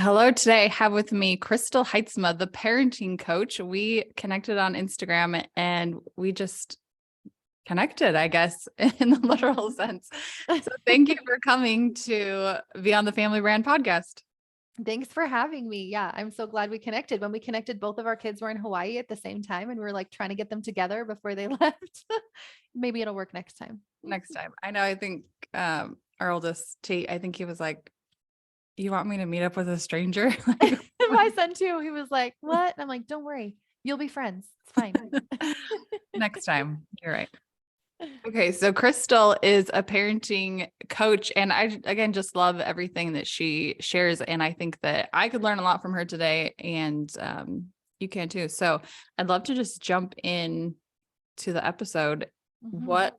Hello, today I have with me Crystal Haitsma, the parenting coach. We connected on Instagram and we just connected, I guess, in the literal sense. So thank you for coming to be on the Family Brand podcast. Thanks for having me. Yeah, I'm so glad we connected. When we connected, both of our kids were in Hawaii at the same time, and we were like trying to get them together before they left. Maybe it'll work next time. Next time. I know, I think our oldest Tate, I think he was like, you want me to meet up with a stranger? My son too. He was like, "What?" And I'm like, "Don't worry, you'll be friends. It's fine." Next time. You're right. Okay, so Crystal is a parenting coach, and I, again, just love everything that she shares. And I think that I could learn a lot from her today, and you can too. So I'd love to just jump in to the episode. Mhm.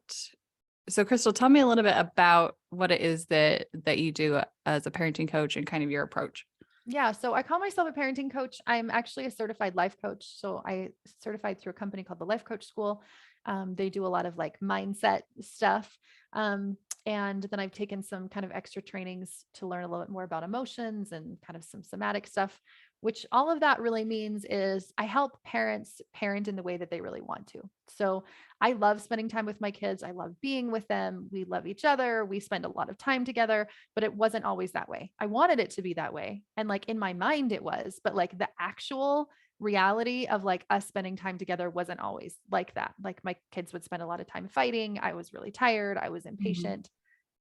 So Crystal, tell me a little bit about what it is that you do as a parenting coach and kind of your approach. Yeah, so I call myself a parenting coach. I'm actually a certified life coach. So I certified through a company called the Life Coach School. They do a lot of like mindset stuff. And then I've taken some kind of extra trainings to learn a little bit more about emotions and kind of some somatic stuff, which all of that really means is I help parents parent in the way that they really want to. So I love spending time with my kids. I love being with them. We love each other. We spend a lot of time together, but it wasn't always that way. I wanted it to be that way. And like in my mind, it was, but like the actual reality of like us spending time together wasn't always like that. Like my kids would spend a lot of time fighting. I was really tired. I was Mhm. impatient.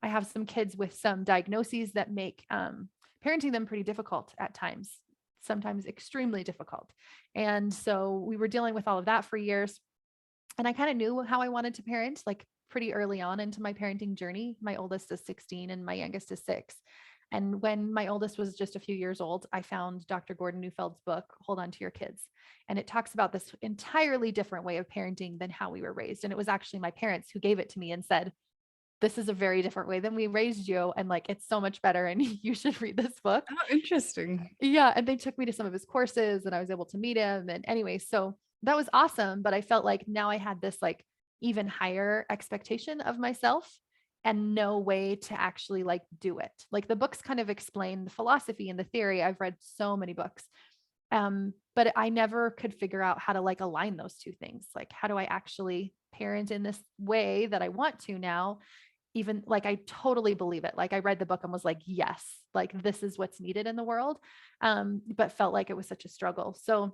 I have some kids with some diagnoses that make parenting them pretty difficult at times, sometimes extremely difficult. And so we were dealing with all of that for years. And I kind of knew how I wanted to parent, like pretty early on into my parenting journey. My oldest is 16 and my youngest is 6. And when my oldest was just a few years old, I found Dr. Gordon Neufield's book, Hold On to Your Kids. And it talks about this entirely different way of parenting than how we were raised. And it was actually my parents who gave it to me and said, this is a very different way than we raised you. And like, it's so much better. And you should read this book. Oh, interesting. Yeah. And they took me to some of his courses and I was able to meet him. And anyway, so that was awesome. But I felt like now I had this like even higher expectation of myself and no way to actually like do it. Like the books kind of explain the philosophy and the theory. I've read so many books. But I never could figure out how to like align those two things. Like, how do I actually parent in this way that I want to now? Even like I totally believe it. Like I read the book and was like, yes, like this is what's needed in the world. But felt like it was such a struggle. So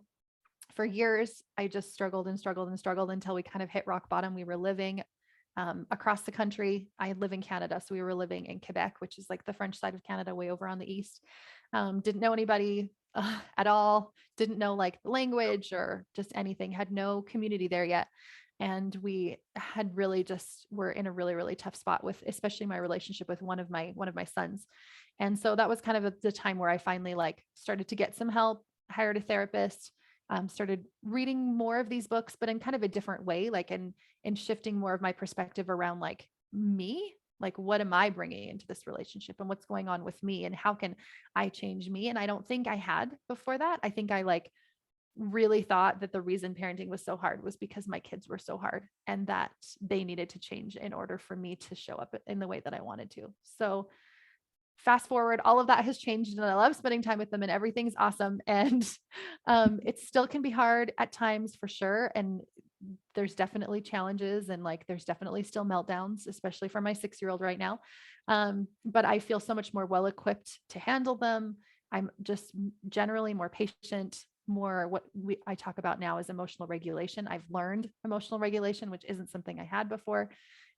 for years, I just struggled and struggled and struggled until we kind of hit rock bottom. We were living across the country. I live in Canada. So we were living in Quebec, which is like the French side of Canada, way over on the east. Didn't know anybody at all, didn't know like the language or just anything, had no community there yet. And we had really just were in a really, really tough spot with especially my relationship with one of my sons. And so that was kind of the time where I finally like started to get some help, hired a therapist, started reading more of these books, but in kind of a different way, like in shifting more of my perspective around like me, like what am I bringing into this relationship and what's going on with me and how can I change me? And I don't think I had before that. I think I like really thought that the reason parenting was so hard was because my kids were so hard and that they needed to change in order for me to show up in the way that I wanted to. So fast forward, all of that has changed and I love spending time with them and everything's awesome. And it still can be hard at times for sure. And there's definitely challenges and like there's definitely still meltdowns, especially for my 6-year-old right now. But I feel so much more well equipped to handle them. I'm just generally more patient, more I talk about now is emotional regulation. I've learned emotional regulation, which isn't something I had before.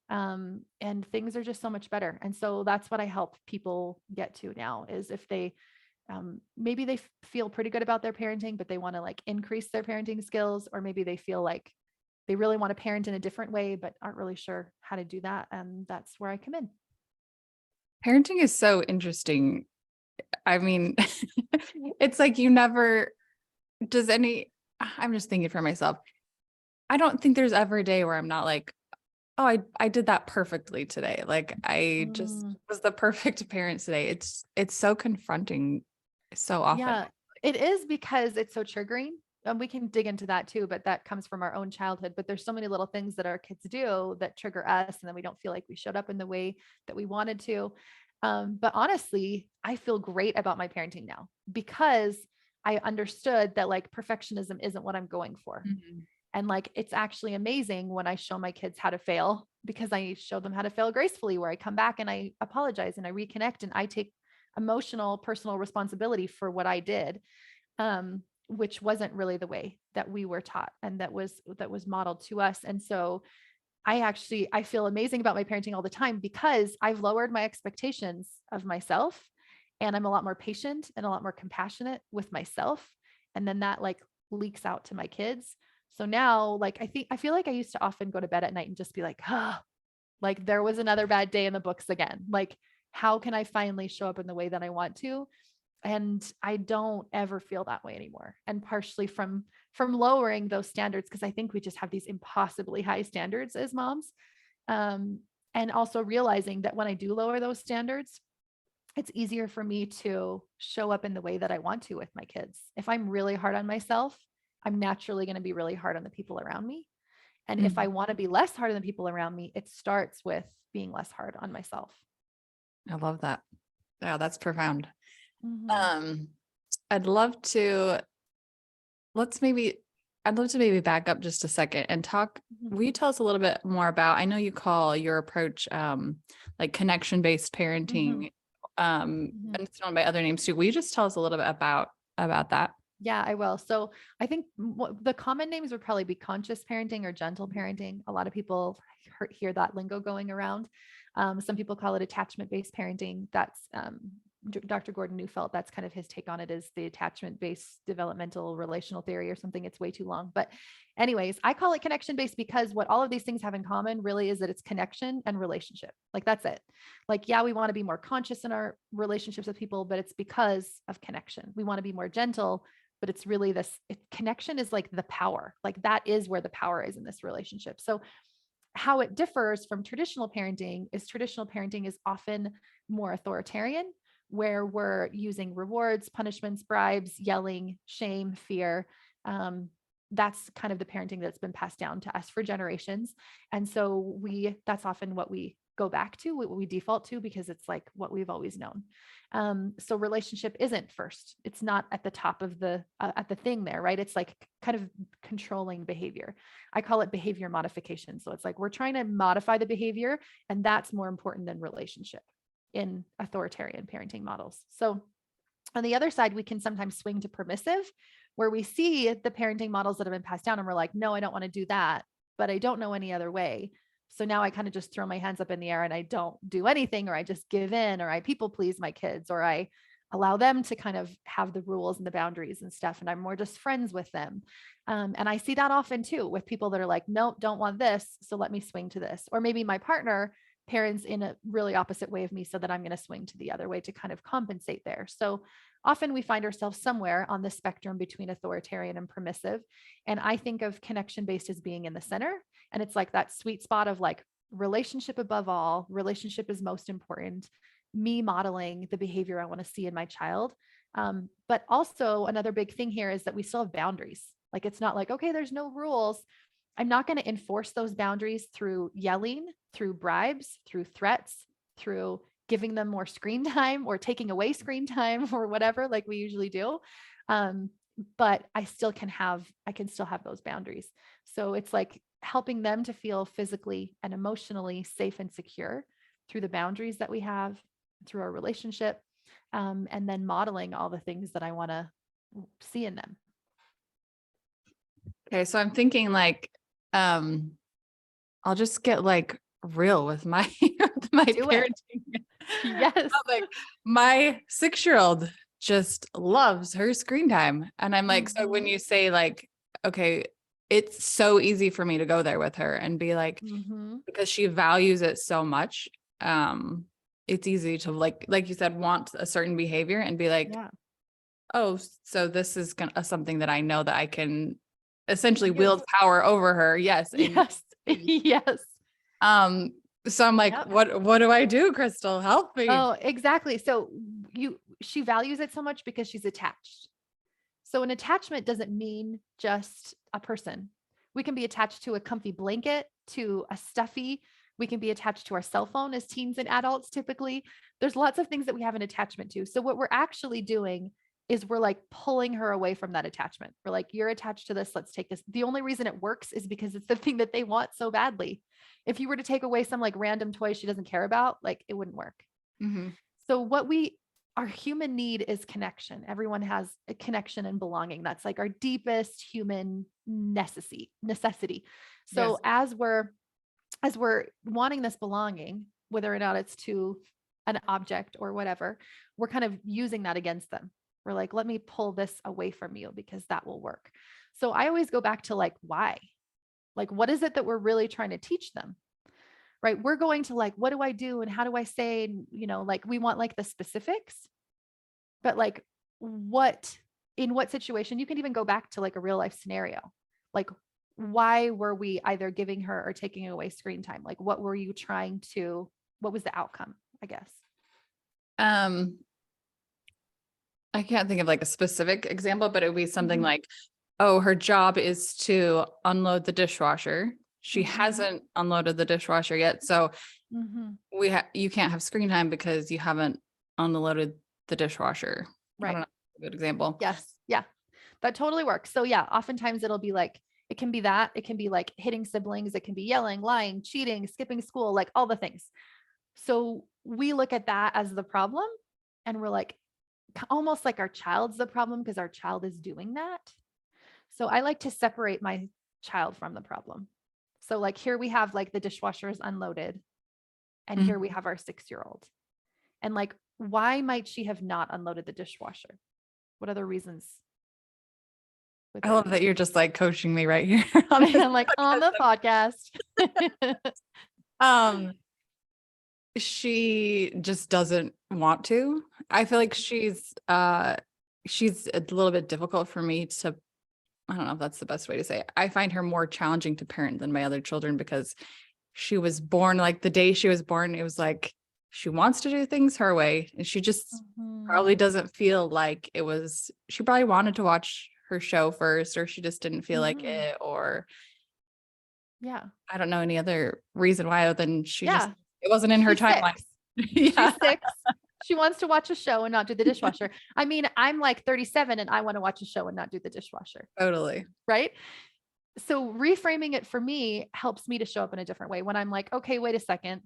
And things are just so much better. And so that's what I help people get to now is if they maybe they feel pretty good about their parenting, but they want to like increase their parenting skills, or maybe they feel like they really want to parent in a different way, but aren't really sure how to do that. And that's where I come in. Parenting is so interesting. I mean, it's like you never does any, I'm just thinking for myself. I don't think there's ever a day where I'm not like, oh, I did that perfectly today. Like I just Mm, was the perfect parent today. It's so confronting so often. yeah, it is because it's so triggering. And we can dig into that too, but that comes from our own childhood. But there's so many little things that our kids do that trigger us, and then we don't feel like we showed up in the way that we wanted to. But honestly, I feel great about my parenting now because I understood that like perfectionism isn't what I'm going for. Mhm. And like, it's actually amazing when I show my kids how to fail because I show them how to fail gracefully, where I come back and I apologize and I reconnect and I take emotional, personal responsibility for what I did, which wasn't really the way that we were taught and that was modeled to us. And so I feel amazing about my parenting all the time because I've lowered my expectations of myself and I'm a lot more patient and a lot more compassionate with myself. And then that like leaks out to my kids. So now like I feel like I used to often go to bed at night and just be like, like there was another bad day in the books again. Like, how can I finally show up in the way that I want to? And I don't ever feel that way anymore. And partially from lowering those standards, because I think we just have these impossibly high standards as moms. Um, and also realizing that when I do lower those standards, it's easier for me to show up in the way that I want to with my kids. If I'm really hard on myself, I'm naturally going to be really hard on the people around me. And if I Mhm. want to be less hard on the people around me, it starts with being less hard on myself. I love that. Yeah, that's profound. Mhm. Um, I'd love to let's maybe I'd love to maybe back up just a second and talk. Mhm. Will you tell us a little bit more about, I know you call your approach like connection-based Mhm. parenting, Mhm. and it's known by other names too. Will you just tell us a little bit about that? Yeah, I will. So I think the common names would probably be conscious parenting or gentle Mhm. parenting. A lot of people hear that lingo going around. Some people call it attachment-based parenting. That's Dr. Gordon Neufeld. That's kind of his take on it, is the attachment-based developmental relational theory or something. It's way too long. But anyways, I call it connection-based because what all of these things have in common really is that it's connection and relationship. Like that's it. Like, yeah, we want to be more conscious in our relationships with people, but it's because of connection. We want to be more gentle, but it's really connection is like the power. Like that is where the power is in this relationship. So how it differs from traditional parenting is often more authoritarian, where we're using rewards, punishments, bribes, yelling, shame, fear. Um, that's kind of the parenting that's been passed down to us for generations. And so that's often what we go back to, what we default to, because it's like what we've always known. So relationship isn't first. It's not at the top of at the thing there, right? It's like kind of controlling behavior. I call it behavior modification. So it's like we're trying to modify the behavior, and that's more important than relationship in authoritarian parenting models. So on the other side, we can sometimes swing to permissive, where we see the parenting models that have been passed down and we're like, no, I don't want to do that, but I don't know any other way. So now I kind of just throw my hands up in the air and I don't do anything, or I just give in, or I people please my kids, or I allow them to kind of have the rules and the boundaries and stuff. And I'm more just friends with them. And I see that often too with people that are like, nope, don't want this. So let me swing to this. Or maybe my partner parents in a really opposite way of me, so that I'm going to swing to the other way to kind of compensate there. So often we find ourselves somewhere on the spectrum between authoritarian and permissive. And I think of connection based as being in the center. And it's like that sweet spot of like relationship above all, relationship is most important, me modeling the behavior I want to see in my child. But also another big thing here is that we still have boundaries. Like it's not like, okay, there's no rules. I'm not going to enforce those boundaries through yelling, through bribes, through threats, through giving them more screen time or taking away screen time or whatever, like we usually do. Um, but I can still have those boundaries. So it's like helping them to feel physically and emotionally safe and secure through the boundaries that we have, through our relationship, and then modeling all the things that I want to see in them. Okay, so I'm thinking like, um, I'll just get like real with my with my Do it. parenting. Yes. Like my 6-year-old just loves her screen time. And I'm like, so when Mhm. you say like, okay, it's so easy for me to go there with her and be like, Mhm. because she values it so much. It's easy to like you said, want a certain behavior and be like, Yeah. oh, so this is something that I know that I can essentially Use. wield power over her. Yes. And Yes. Yes. um, so I'm like, Yep. what do I do, Crystal? Help me. Oh, exactly. So she values it so much because she's attached. So an attachment doesn't mean just a person. We can be attached to a comfy blanket, to a stuffy, We can be attached to our cell phone as teens and adults. Typically, there's lots of things that we have an attachment to. So what we're actually doing is we're like pulling her away from that attachment. We're like, you're attached to this. Let's take this. The only reason it works is because it's the thing that they want so badly. If you were to take away some like random toy she doesn't care about, like it wouldn't work. Mm-hmm. So our human need is connection. Everyone has a connection and belonging. That's like our deepest human necessity. So Yes. as we're wanting this belonging, whether or not it's to an object or whatever, we're kind of using that against them. We're like, let me pull this away from you because that will work. So I always go back to like, why? Like, what is it that we're really trying to teach them? Right? We're going to like, what do I do? And how do I say, and, like we want like the specifics, but like in what situation? You can even go back to like a real life scenario. Like, why were we either giving her or taking away screen time? Like, what was the outcome, I guess? I can't think of like a specific example, but it would be something Mhm. like, oh, her job is to unload the dishwasher. She Mhm. hasn't unloaded the dishwasher yet. So Mhm. you can't have screen time because you haven't unloaded the dishwasher. I Right. don't know. A good example. Yes. Yeah. That totally works. So yeah, oftentimes it'll be like, it can be that, it can be like hitting siblings, it can be yelling, lying, cheating, skipping school, like all the things. So we look at that as the problem and we're like, almost like our child's the problem because our child is doing that. So I like to separate my child from the problem. So like here we have like the dishwasher is unloaded and here we Mhm. have our 6-year-old. And like, why might she have not unloaded the dishwasher? What other reasons would I there love be? that you're just like coaching me right here on this I'm like on the podcast. Um, she just doesn't want to. I feel like she's a little bit difficult for me to, I don't know if that's the best way to say it. I find her more challenging to parent than my other children because she was born like the day she was born, it was like she wants to do things her way. And she just Mhm. probably doesn't feel like she probably wanted to watch her show first, or she just didn't feel like Mhm. it, or Yeah. I don't know any other reason why other than Yeah. it wasn't in her She's timeline. 6. Yeah, She's 6. She wants to watch a show and not do the dishwasher. I mean, I'm like 37 and I want to watch a show and not do the dishwasher, totally. right? So reframing it for me helps me to show up in a different way when I'm like, okay, wait a second.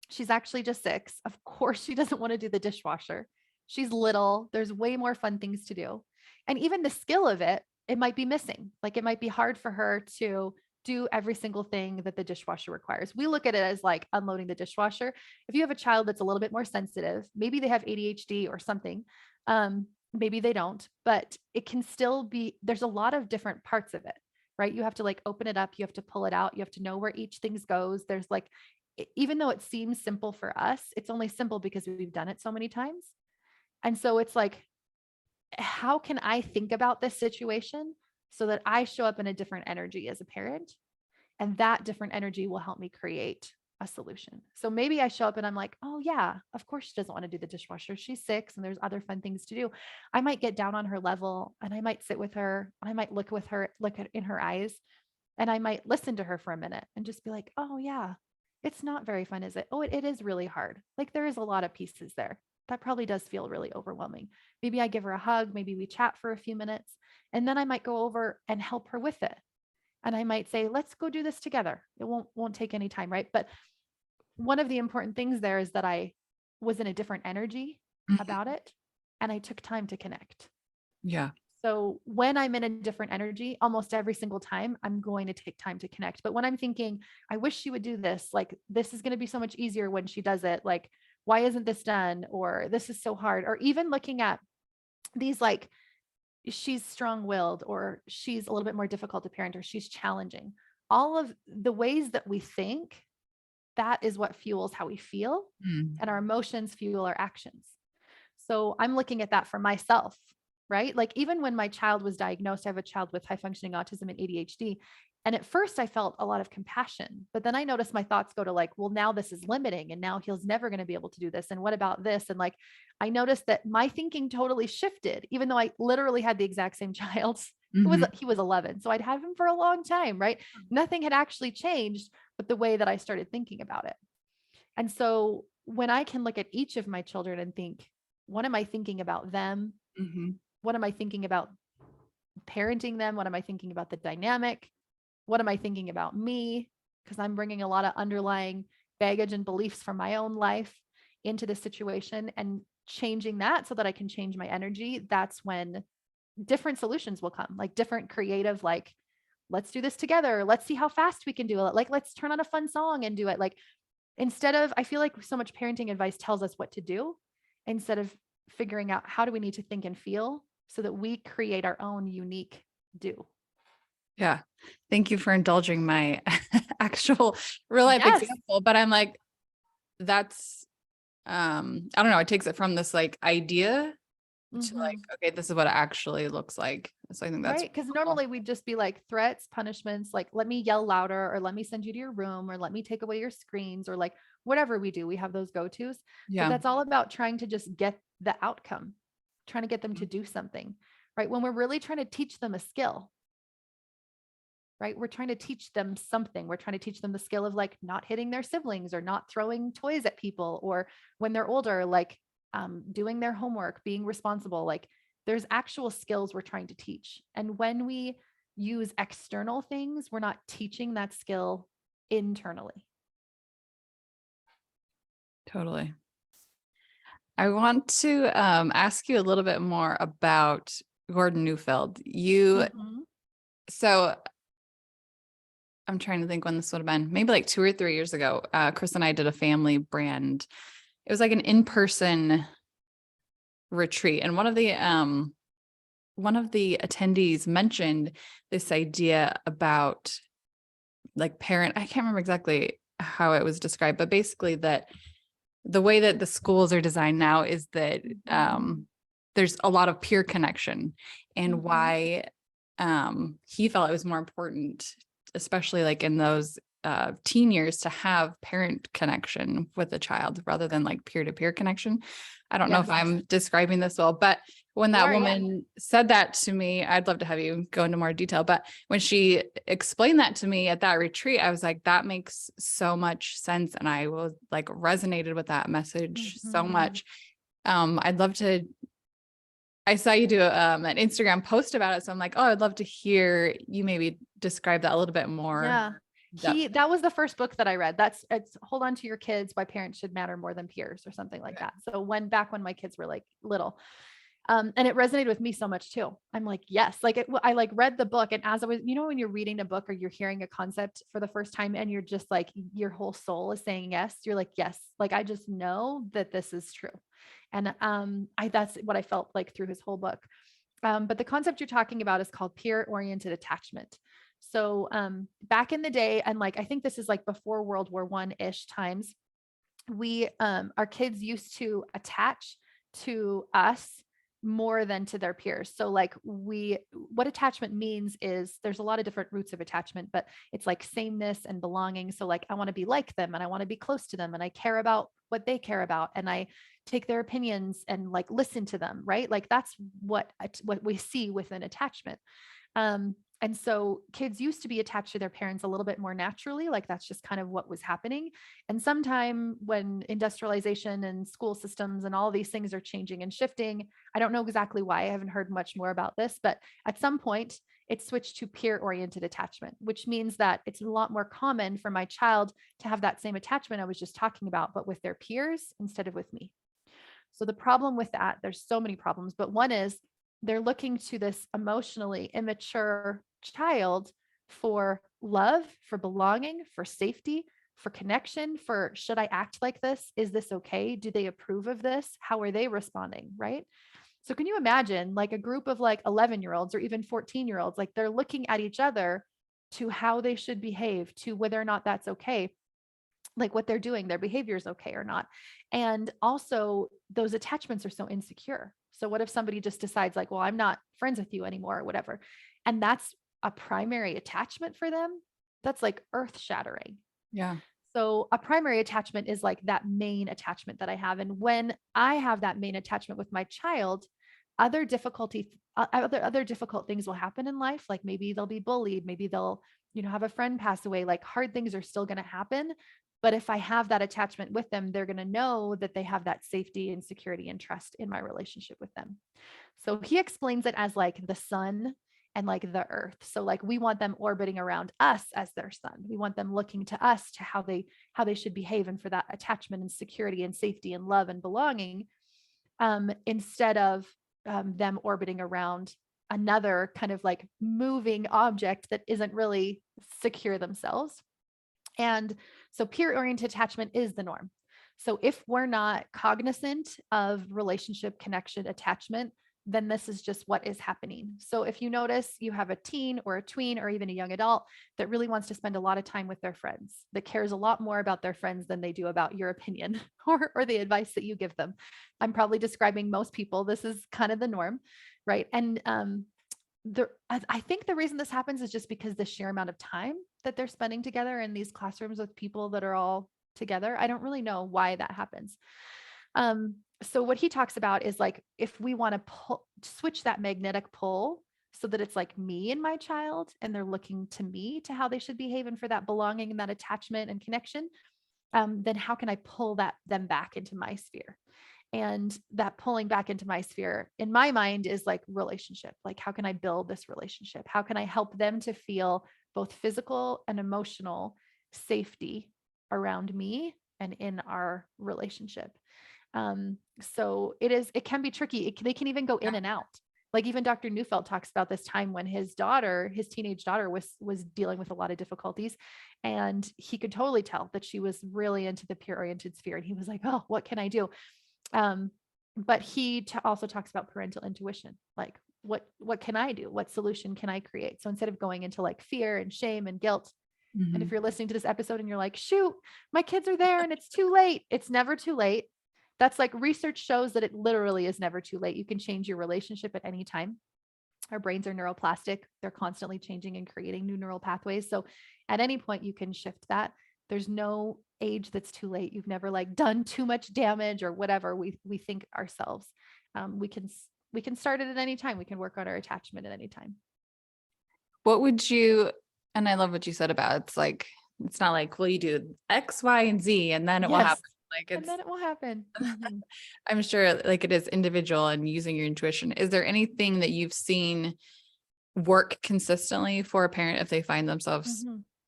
She's actually just 6. Of course, she doesn't want to do the dishwasher. She's little. There's way more fun things to do. And even the skill of it might be missing. Like it might be hard for her to do every single thing that the dishwasher requires. We look at it as like unloading the dishwasher. If you have a child that's a little bit more sensitive, maybe they have ADHD or something. Maybe they don't, but it can still be, there's a lot of different parts of it, right? You have to like open it up, you have to pull it out, you have to know where each thing goes. There's like, even though it seems simple for us, it's only simple because we've done it so many times. And so it's like, how can I think about this situation so that I show up in a different energy as a parent? And that different energy will help me create a solution. So maybe I show up and I'm like, oh, yeah, of course she doesn't want to do the dishwasher. She's 6 and there's other fun things to do. I might get down on her level and I might sit with her. I might look in her eyes, and I might listen to her for a minute and just be like, oh, yeah, it's not very fun, is it? Oh, it is really hard. Like there is a lot of pieces there. That probably does feel really overwhelming. Maybe I give her a hug. Maybe we chat for a few minutes, and then I might go over and help her with it. And I might say, let's go do this together. It won't take any time, right? But one of the important things there is that I was in a different energy Mhm. about it, and I took time to connect. Yeah. So when I'm in a different energy, almost every single time, I'm going to take time to connect. But when I'm thinking, I wish she would do this, like this is going to be so much easier when she does it. Like, why isn't this done? Or this is so hard. Or even looking at these like, she's strong willed, or she's a little bit more difficult to parent, or she's challenging. All of the ways that we think, that is what fuels how we feel, Mm. and our emotions fuel our actions. So I'm looking at that for myself, right? Like even when my child was diagnosed, I have a child with high functioning autism and ADHD. And at first I felt a lot of compassion, but then I noticed my thoughts go to like, well, now this is limiting and now he's never going to be able to do this. And what about this? And like, I noticed that my thinking totally shifted, even though I literally had the exact same child. Mhm. He was 11. So I'd had him for a long time, right? Nothing had actually changed, but the way that I started thinking about it. And so when I can look at each of my children and think, what am I thinking about them? Mhm. What am I thinking about parenting them? What am I thinking about the dynamic? What am I thinking about me? Because I'm bringing a lot of underlying baggage and beliefs from my own life into the situation and changing that so that I can change my energy. That's when different solutions will come, like different creative, like, let's do this together. Let's see how fast we can do it. Like, let's turn on a fun song and do it. Like, instead of, I feel like so much parenting advice tells us what to do instead of figuring out how do we need to think and feel so that we create our own unique do. Yeah. Thank you for indulging my actual real life Yes. example. But I'm like, that's, I don't know. It takes it from this like idea to like, Mhm. okay, this is what it actually looks like. So I think that's Right. Because cool. normally we'd just be like threats, punishments, like, let me yell louder, or let me send you to your room, or let me take away your screens, or like whatever we do. We have those go tos, but Yeah. that's all about trying to just get the outcome, trying to get them to do something, right? When we're really trying to teach them a skill, right? We're trying to teach them something. We're trying to teach them the skill of like not hitting their siblings or not throwing toys at people, or when they're older, like doing their homework, being responsible. Like there's actual skills we're trying to teach. And when we use external things, we're not teaching that skill internally. Totally. I want to ask you a little bit more about Gordon Neufeld. Mhm. So I'm trying to think when this would have been, maybe like 2 or 3 years ago. Chris and I did a family brand. It was like an in-person retreat. And one of the attendees mentioned this idea about like I can't remember exactly how it was described, but basically that the way that the schools are designed now is that there's a lot of peer connection, and Mhm. why he felt it was more important, especially like in those teen years, to have parent connection with a child rather than like peer-to-peer connection. I don't know if Yes, I'm describing this well, but when you that are. Yeah. woman said that to me, I'd love to have you go into more detail, but when she explained that to me at that retreat, I was like, that makes so much sense. And I was like resonated with that message so Mhm. much. I'd love to, I saw you do an Instagram post about it. So I'm like, oh, I'd love to hear you maybe describe that a little bit more Yeah. depth. That was the first book that I read. It's Hold On to Your Kids, Why Parents Should Matter More Than Peers, or something like that. So back when my kids were like little, and it resonated with me so much too. I'm like, yes, like I like read the book, and as I was, when you're reading a book or you're hearing a concept for the first time and you're just like, your whole soul is saying yes, you're like, yes, like I just know that this is true. And that's what I felt like through his whole book. But the concept you're talking about is called peer oriented attachment. So back in the day, and like I think this is like before World War I-ish times, our kids used to attach to us more than to their peers. So like what attachment means is there's a lot of different roots of attachment, but it's like sameness and belonging. So like I want to be like them, and I want to be close to them, and I care about what they care about, and I take their opinions and like listen to them, right? Like that's what we see with an attachment. And so kids used to be attached to their parents a little bit more naturally, like that's just kind of what was happening. And sometime when industrialization and school systems and all these things are changing and shifting, I don't know exactly why. I haven't heard much more about this, but at some point it switched to peer oriented attachment, which means that it's a lot more common for my child to have that same attachment I was just talking about, but with their peers instead of with me. So the problem with that, there's so many problems, but one is they're looking to this emotionally immature child for love, for belonging, for safety, for connection, for should I act like this? Is this okay? Do they approve of this? How are they responding? Right. So can you imagine like a group of like 11-year-olds or even 14-year-olds, like they're looking at each other to how they should behave, to whether or not that's okay, like what they're doing, their behavior is okay or not. And also those attachments are so insecure. So what if somebody just decides like, well, I'm not friends with you anymore or whatever. And that's a primary attachment for them. That's like earth shattering. Yeah. So a primary attachment is like that main attachment that I have. And when I have that main attachment with my child, other difficult things will happen in life. Like maybe they'll be bullied, maybe they'll, have a friend pass away. Like hard things are still going to happen. But if I have that attachment with them, they're going to know that they have that safety and security and trust in my relationship with them. So he explains it as like the sun and like the earth. So like we want them orbiting around us as their sun. We want them looking to us to how they should behave, and for that attachment and security and safety and love and belonging, instead of them orbiting around another kind of like moving object that isn't really secure themselves. And so peer-oriented attachment is the norm. So if we're not cognizant of relationship, connection, attachment, then this is just what is happening. So if you notice you have a teen or a tween or even a young adult that really wants to spend a lot of time with their friends, that cares a lot more about their friends than they do about your opinion or the advice that you give them. I'm probably describing most people. This is kind of the norm, right? And I think the reason this happens is just because the sheer amount of time that they're spending together in these classrooms with people that are all together. I don't really know why that happens. So what he talks about is like, if we want to switch that magnetic pull so that it's like me and my child, and they're looking to me to how they should behave and for that belonging and that attachment and connection, then how can I pull them back into my sphere? And that pulling back into my sphere in my mind is like relationship. Like, how can I build this relationship? How can I help them to feel both physical and emotional safety around me and in our relationship? So it can be tricky. They can even go in and out. Like even Dr. Neufeld talks about this time when his teenage daughter was dealing with a lot of difficulties, and he could totally tell that she was really into the peer-oriented sphere. And he was like, oh, what can I do? But he also talks about parental intuition. Like what can I do? What solution can I create? So instead of going into like fear and shame and guilt, and if you're listening to this episode and you're like, shoot, my kids are there and it's too late. It's never too late. That's like research shows that it literally is never too late. You can change your relationship at any time. Our brains are neuroplastic. They're constantly changing and creating new neural pathways. So at any point you can shift that. There's no age that's too late. You've never like done too much damage or whatever we think ourselves. We can start it at any time. We can work on our attachment at any time. What would you, and I love what you said about it's like, it's not like, well, you do X, Y, and Z, and then it will happen. Like and then it will happen. I'm sure like it is individual and using your intuition. Is there anything that you've seen work consistently for a parent if they find themselves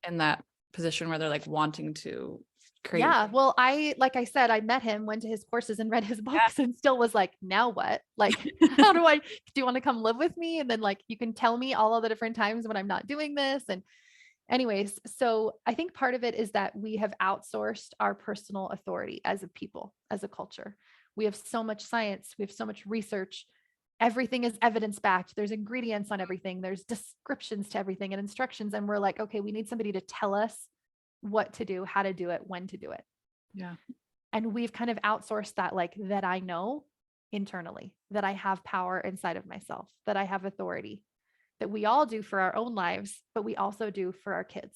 in that position where they're like wanting to create? Yeah. Well, like I said, I met him, went to his courses and read his books and still was like, now what? Like, how do you want to come live with me? And then like, you can tell me all of the different times when I'm not doing this. And anyways, so I think part of it is that we have outsourced our personal authority as a people, as a culture. We have so much science, we have so much research. Everything is evidence-backed. There's ingredients on everything. There's descriptions to everything and instructions. And we're like, okay, we need somebody to tell us what to do, how to do it, when to do it. Yeah. And we've kind of outsourced that, like that I know internally, that I have power inside of myself, that I have authority, that we all do for our own lives, but we also do for our kids.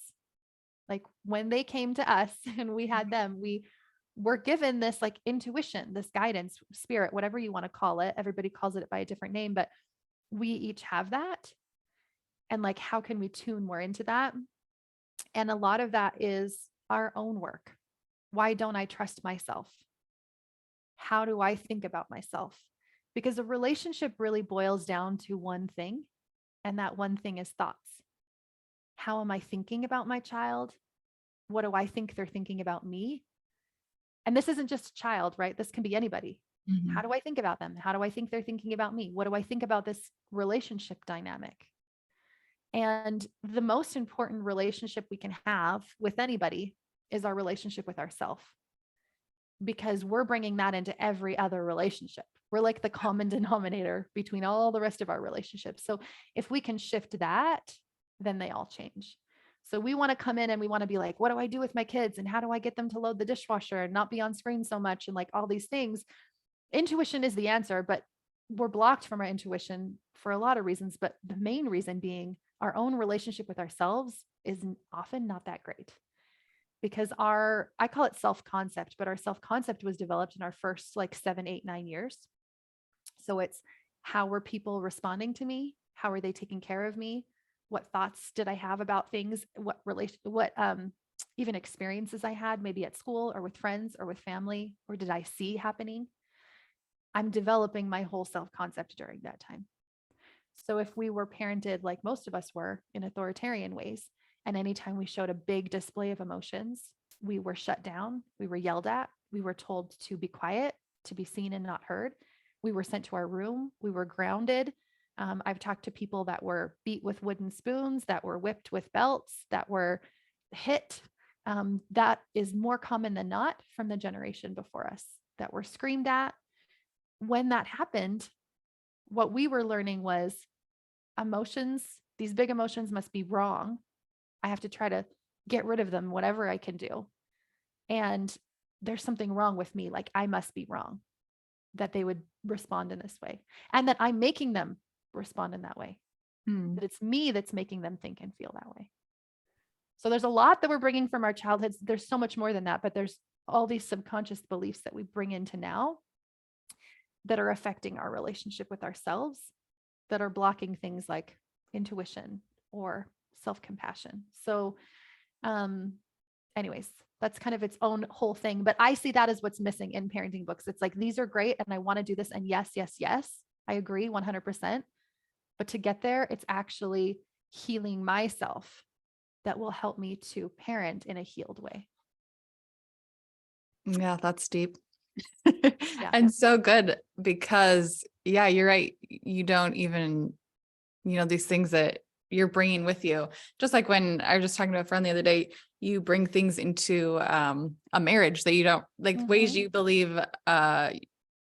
Like when they came to us and we had them, we were given this like intuition, this guidance, spirit, whatever you want to call it. Everybody calls it by a different name, but we each have that. And like, how can we tune more into that? And a lot of that is our own work. Why don't I trust myself? How do I think about myself? Because a relationship really boils down to one thing. And that one thing is thoughts. How am I thinking about my child? What do I think they're thinking about me? And this isn't just a child, right? This can be anybody. How do I think about them? How do I think they're thinking about me? What do I think about this relationship dynamic? And the most important relationship we can have with anybody is our relationship with ourselves, because we're bringing that into every other relationship. We're like the common denominator between all the rest of our relationships. So if we can shift that, then they all change. So we want to come in and we want to be like, what do I do with my kids? And how do I get them to load the dishwasher and not be on screen so much? And like all these things. Intuition is the answer, but we're blocked from our intuition for a lot of reasons. But the main reason being our own relationship with ourselves is often not that great. Because I call it self-concept, but our self-concept was developed in our first like 7, 8, 9 years. So it's How were people responding to me? How were they taking care of me? What thoughts did I have about things? What even experiences I had, maybe at school or with friends or with family, or did I see happening? I'm developing my whole self-concept during that time. So if we were parented like most of us were in authoritarian ways, and anytime we showed a big display of emotions, we were shut down, we were yelled at, we were told to be quiet, to be seen and not heard. We were sent to our room, we were grounded. I've talked to people that were beat with wooden spoons, that were whipped with belts, that were hit. That is more common than not from the generation before us, that were screamed at. When that happened, what we were learning was emotions, these big emotions must be wrong. I have to try to get rid of them, whatever I can do. And there's something wrong with me. Like I must be wrong that they would respond in this way, and that I'm making them respond in that way. That it's me that's making them think and feel that way. So there's a lot that we're bringing from our childhoods. There's so much more than that, but there's all these subconscious beliefs that we bring into now that are affecting our relationship with ourselves, that are blocking things like intuition or self-compassion. So anyways, that's kind of its own whole thing. But I see that as what's missing in parenting books. It's like, these are great and I want to do this. And yes, yes, yes, I agree 100%. But to get there, it's actually healing myself that will help me to parent in a healed way. Yeah, that's deep. Yeah. And so good, because yeah, you're right. You don't even, these things that you're bringing with you, just like when I was just talking to a friend the other day, you bring things into a marriage that you don't like, ways you believe a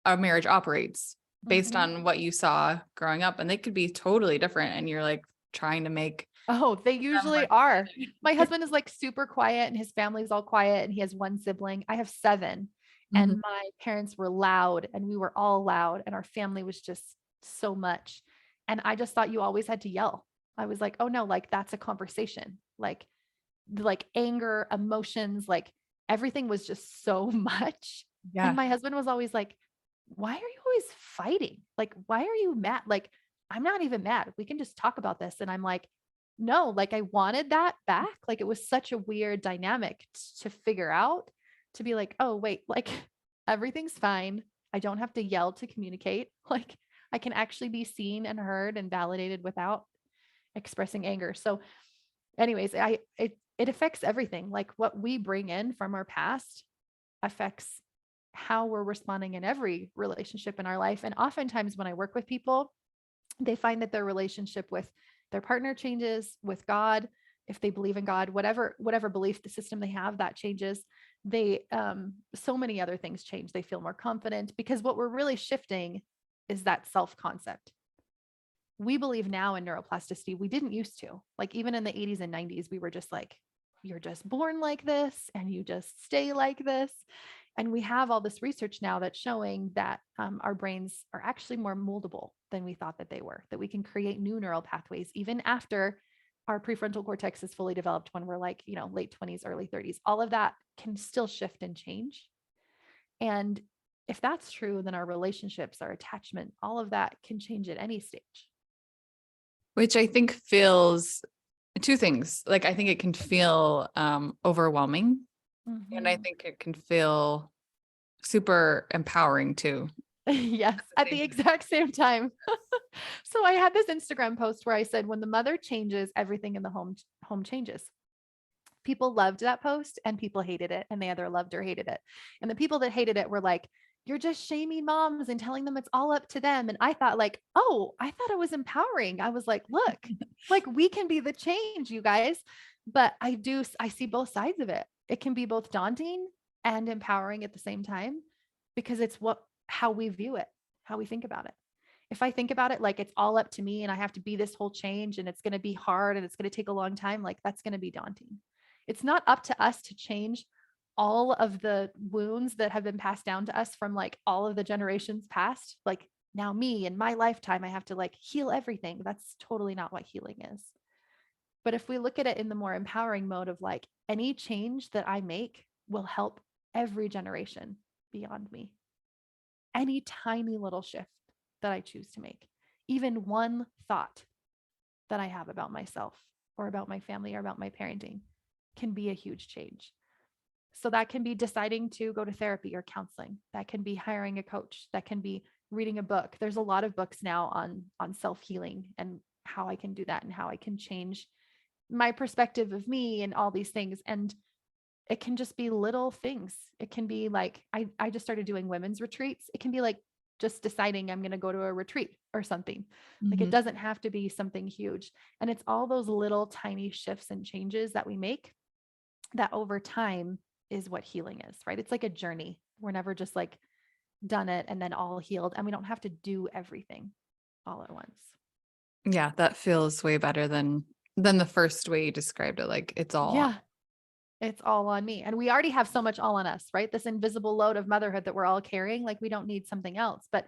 marriage operates based on what you saw growing up, and they could be totally different, and you're like trying to make Oh, they usually like are. My husband is like super quiet and his family's all quiet, and he has one sibling. I have 7. And my parents were loud and we were all loud and our family was just so much. And I just thought you always had to yell. I was like, oh no, like that's a conversation. Like anger, emotions, like everything was just so much. And yeah. my husband was always like, why are you always fighting? Like, why are you mad? Like, I'm not even mad. We can just talk about this. And I'm like, no, like I wanted that back. Like it was such a weird dynamic to figure out, to be like, oh, wait, like everything's fine. I don't have to yell to communicate. Like I can actually be seen and heard and validated without expressing anger. So anyways, it affects everything. Like what we bring in from our past affects how we're responding in every relationship in our life. And oftentimes when I work with people, they find that their relationship with their partner changes, with God, if they believe in God, whatever belief the system they have, that changes. They so many other things change. They feel more confident, because what we're really shifting is that self-concept. We believe now in neuroplasticity. We didn't used to. Like even in the 80s and 90s, we were just like, you're just born like this and you just stay like this. And we have all this research now that's showing that our brains are actually more moldable than we thought that they were, that we can create new neural pathways even after our prefrontal cortex is fully developed, when we're like, late 20s, early 30s. All of that can still shift and change. And if that's true, then our relationships, our attachment, all of that can change at any stage. Which I think feels two things. Like I think it can feel overwhelming, and I think it can feel super empowering too. Yes, at the exact same time. So I had this Instagram post where I said, when the mother changes, everything in the home changes. People loved that post and people hated it, and they either loved or hated it. And the people that hated it were like, you're just shaming moms and telling them it's all up to them. And I thought like, oh, I thought it was empowering. I was like, look, like we can be the change, you guys. But I see both sides of it. It can be both daunting and empowering at the same time, because it's how we view it, how we think about it. If I think about it like it's all up to me and I have to be this whole change and it's going to be hard and it's going to take a long time, like that's going to be daunting. It's not up to us to change all of the wounds that have been passed down to us from like all of the generations past. Like now me in my lifetime, I have to like heal everything. That's totally not what healing is. But if we look at it in the more empowering mode of like, any change that I make will help every generation beyond me. Any tiny little shift that I choose to make. Even one thought that I have about myself or about my family or about my parenting can be a huge change. So that can be deciding to go to therapy or counseling. That can be hiring a coach. That can be reading a book. There's a lot of books now on self-healing and how I can do that and how I can change my perspective of me and all these things. And it can just be little things. It can be like, I just started doing women's retreats. It can be like just deciding I'm going to go to a retreat or something. Like it Mhm. doesn't have to be something huge. And it's all those little tiny shifts and changes that we make that over time is what healing is, right? It's like a journey. We're never just like done it and then all healed. And we don't have to do everything all at once. Yeah, that feels way better than the first way you described it. Like it's all on. Yeah. It's all on me. And we already have so much all on us, right? This invisible load of motherhood that we're all carrying. Like we don't need something else, but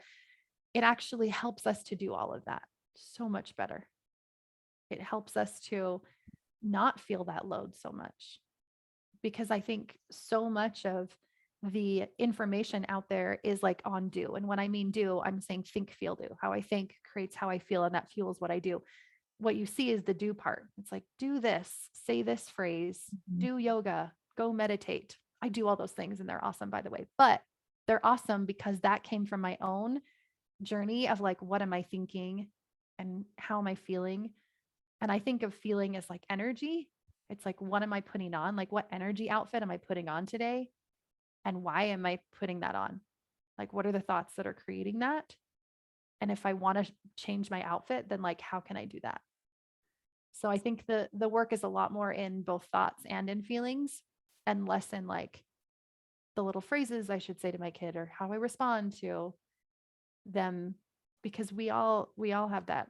it actually helps us to do all of that so much better. It helps us to not feel that load so much, because I think so much of the information out there is like on do. And when I mean do, I'm saying think, feel, do. How I think creates how I feel, and that fuels what I do. What you see is the do part. It's like, do this, say this phrase, Mhm. do yoga, go meditate. I do all those things and they're awesome, by the way, but they're awesome because that came from my own journey of like, what am I thinking and how am I feeling? And I think of feeling as like energy. It's like, what am I putting on? Like, what energy outfit am I putting on today? And why am I putting that on? Like, what are the thoughts that are creating that? And if I want to change my outfit, then like, how can I do that? So I think the work is a lot more in both thoughts and in feelings, and less in like the little phrases I should say to my kid or how I respond to them, because we all have that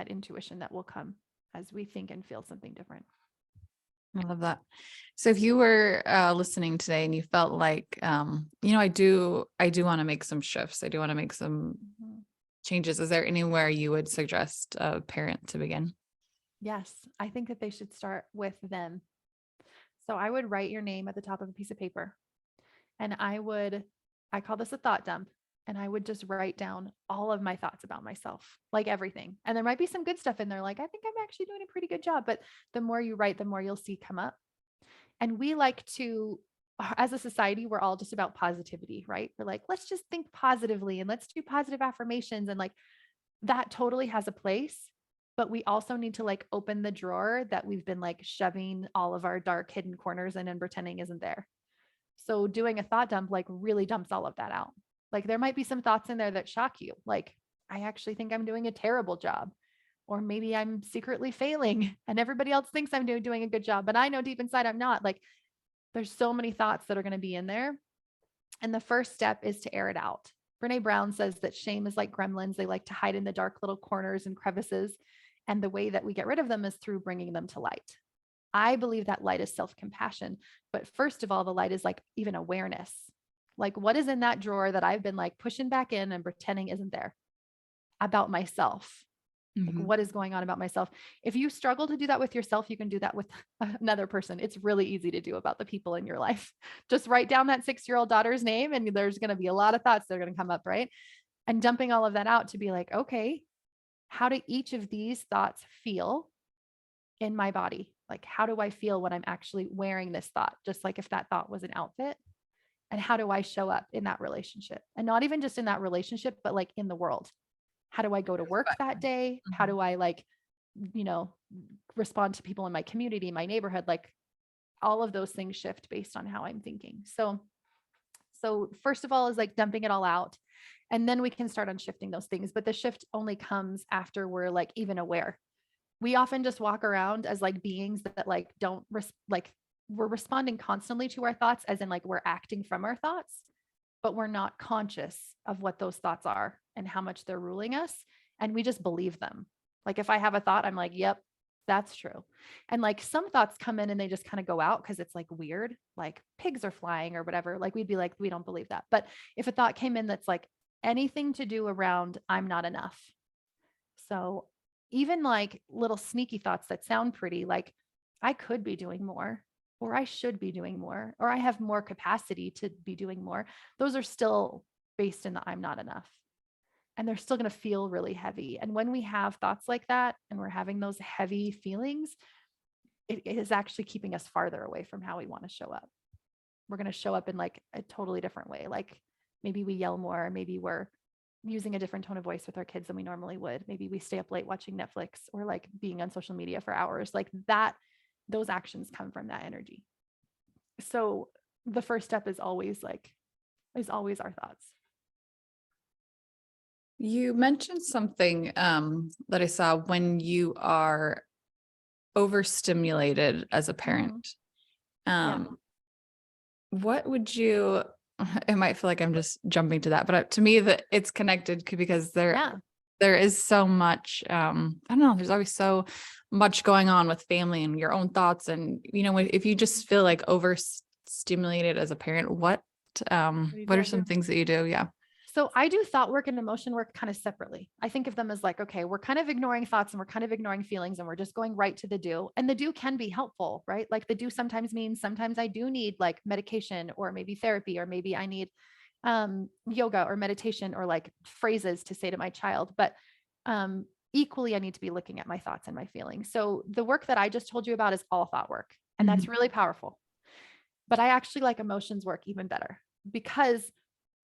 intuition that will come as we think and feel something different. I love that. So if you were listening today and you felt like, I do want to make some shifts. I do want to make some Mhm. changes. Is there anywhere you would suggest a parent to begin? Yes, I think that they should start with them. So I would write your name at the top of a piece of paper, and I call this a thought dump. And I would just write down all of my thoughts about myself, like everything. And there might be some good stuff in there. Like, I think I'm actually doing a pretty good job. But the more you write, the more you'll see come up. And we like to, as a society, we're all just about positivity, right? We're like, let's just think positively and let's do positive affirmations. And like that totally has a place. But we also need to like open the drawer that we've been like shoving all of our dark hidden corners in and pretending isn't there. So doing a thought dump like really dumps all of that out. Like there might be some thoughts in there that shock you. Like, I actually think I'm doing a terrible job. Or maybe I'm secretly failing and everybody else thinks I'm doing a good job, but I know deep inside I'm not. Like there's so many thoughts that are going to be in there. And the first step is to air it out. Brene Brown says that shame is like gremlins. They like to hide in the dark little corners and crevices. And the way that we get rid of them is through bringing them to light. I believe that light is self-compassion. But first of all, the light is like even awareness. Like what is in that drawer that I've been like pushing back in and pretending isn't there about myself? Like Mhm. what is going on about myself? If you struggle to do that with yourself, you can do that with another person. It's really easy to do about the people in your life. Just write down that 6-year-old daughter's name and there's going to be a lot of thoughts that are going to come up, right? And dumping all of that out to be like, okay, how do each of these thoughts feel in my body? Like, how do I feel when I'm actually wearing this thought? Just like if that thought was an outfit. And how do I show up in that relationship? And not even just in that relationship, but like in the world. How do I go to work that day? How Mhm. do I like, you know, respond to people in my community, my neighborhood? Like all of those things shift based on how I'm thinking. So first of all is like dumping it all out. And then we can start on shifting those things. But the shift only comes after we're like even aware. We often just walk around as like beings that like don't like we're responding constantly to our thoughts, as in like we're acting from our thoughts, but we're not conscious of what those thoughts are and how much they're ruling us. And we just believe them. Like if I have a thought, I'm like, yep, that's true. And like some thoughts come in and they just kind of go out because it's like weird, like pigs are flying or whatever. Like we'd be like, we don't believe that. But if a thought came in that's like anything to do around, I'm not enough. So even like little sneaky thoughts that sound pretty, like I could be doing more, or I should be doing more, or I have more capacity to be doing more. Those are still based in the I'm not enough. and they're still going to feel really heavy. And when we have thoughts like that and we're having those heavy feelings, it is actually keeping us farther away from how we want to show up. We're going to show up in like a totally different way. Like maybe we yell more, maybe we're using a different tone of voice with our kids than we normally would. Maybe we stay up late watching Netflix or like being on social media for hours. Like that, those actions come from that energy. So the first step is always our thoughts. You mentioned something that I saw when you are overstimulated as a parent. Yeah. What would you, it might feel like I'm just jumping to that, but to me that it's connected because Yeah. there is so much, I don't know, there's always so much going on with family and your own thoughts. And, if you just feel like overstimulated as a parent, what are some things that you do? Yeah. So I do thought work and emotion work kind of separately. I think of them as like, okay, we're kind of ignoring thoughts and we're kind of ignoring feelings and we're just going right to the do. And the do can be helpful, right? Like the do sometimes means sometimes I do need like medication or maybe therapy, or maybe I need yoga or meditation or like phrases to say to my child. But equally, I need to be looking at my thoughts and my feelings. So the work that I just told you about is all thought work, and that's really powerful. But I actually like emotions work even better, because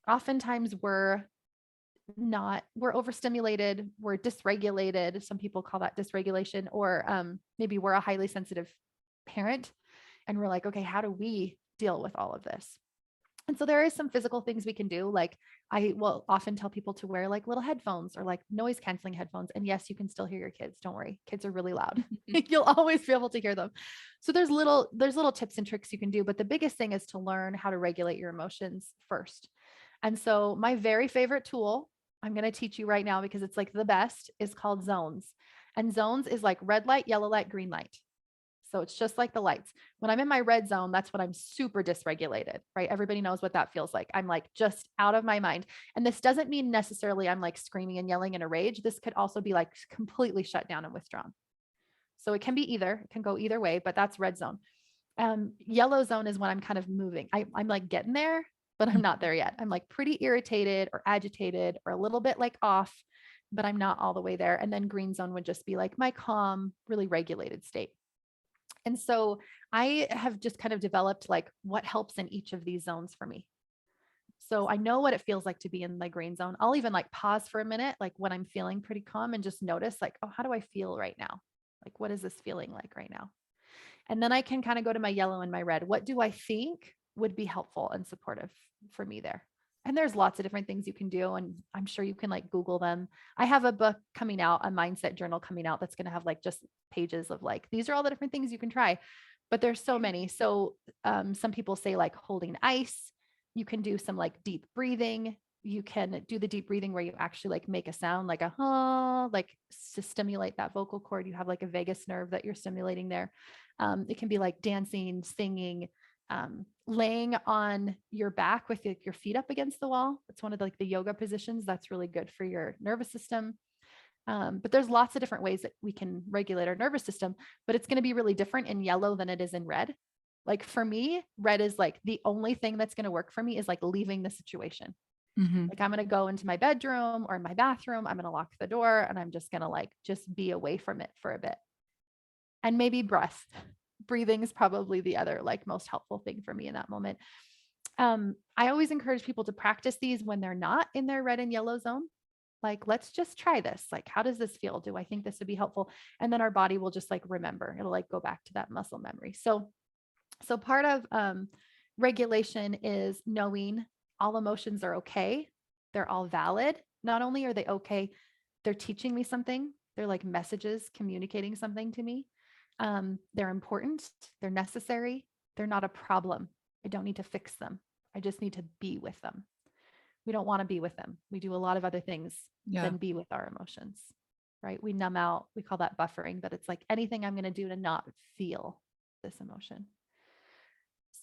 oftentimes we're overstimulated, we're dysregulated. Some people call that dysregulation, or maybe we're a highly sensitive parent and we're like, okay, how do we deal with all of this? And so there is some physical things we can do. Like I will often tell people to wear like little headphones or like noise canceling headphones. And yes, you can still hear your kids. Don't worry. Kids are really loud. You'll always be able to hear them. So there's little tips and tricks you can do. But the biggest thing is to learn how to regulate your emotions first. And so my very favorite tool, I'm going to teach you right now because it's like the best, is called zones. And zones is like red light, yellow light, green light. So it's just like the lights. When I'm in my red zone, that's when I'm super dysregulated, right? Everybody knows what that feels like. I'm like just out of my mind. And this doesn't mean necessarily I'm like screaming and yelling in a rage. This could also be like completely shut down and withdrawn. So it can be either, it can go either way, but that's red zone. Yellow zone is when I'm kind of moving. I'm like getting there, but I'm not there yet. I'm like pretty irritated or agitated or a little bit like off, but I'm not all the way there. And then green zone would just be like my calm, really regulated state. And so I have just kind of developed like what helps in each of these zones for me. So I know what it feels like to be in my green zone. I'll even like pause for a minute, like when I'm feeling pretty calm, and just notice like, oh, how do I feel right now? Like, what is this feeling like right now? And then I can kind of go to my yellow and my red. What do I think would be helpful and supportive for me there? And there's lots of different things you can do. And I'm sure you can like Google them. I have a book coming out, a mindset journal coming out, that's going to have like just pages of like, these are all the different things you can try, but there's so many. So some people say like holding ice. You can do some like deep breathing. You can do the deep breathing where you actually like make a sound like a huh, like to stimulate that vocal cord. You have like a vagus nerve that you're stimulating there. It can be like dancing, singing, laying on your back with your feet up against the wall. It's one of like the yoga positions that's really good for your nervous system. But there's lots of different ways that we can regulate our nervous system, but it's going to be really different in yellow than it is in red. Like for me, red is like the only thing that's going to work for me is like leaving the situation. Like I'm going to go into my bedroom or in my bathroom. I'm going to lock the door and I'm just going to like just be away from it for a bit. And maybe breath. Breathing is probably the other like most helpful thing for me in that moment. I always encourage people to practice these when they're not in their red and yellow zone. Like, let's just try this. Like, how does this feel? Do I think this would be helpful? And then our body will just like remember. It'll like go back to that muscle memory. So part of regulation is knowing all emotions are okay. They're all valid. Not only are they okay, they're teaching me something. They're like messages communicating something to me. They're important. They're necessary. They're not a problem. I don't need to fix them. I just need to be with them. We don't want to be with them. We do a lot of other things than be with our emotions, right? We numb out. We call that buffering, but it's like anything I'm going to do to not feel this emotion.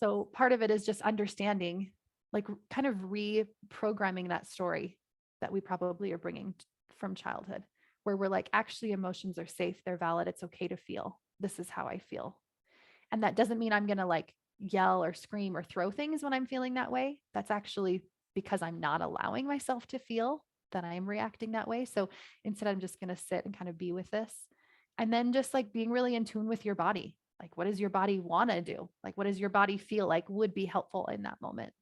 So part of it is just understanding, like kind of reprogramming that story that we probably are bringing from childhood, where we're like, actually emotions are safe. They're valid. It's okay to feel. This is how I feel. And that doesn't mean I'm going to like yell or scream or throw things when I'm feeling that way. That's actually because I'm not allowing myself to feel that I'm reacting that way. So instead, I'm just going to sit and kind of be with this. And then just like being really in tune with your body. Like, what does your body want to do? Like, what does your body feel like would be helpful in that moment?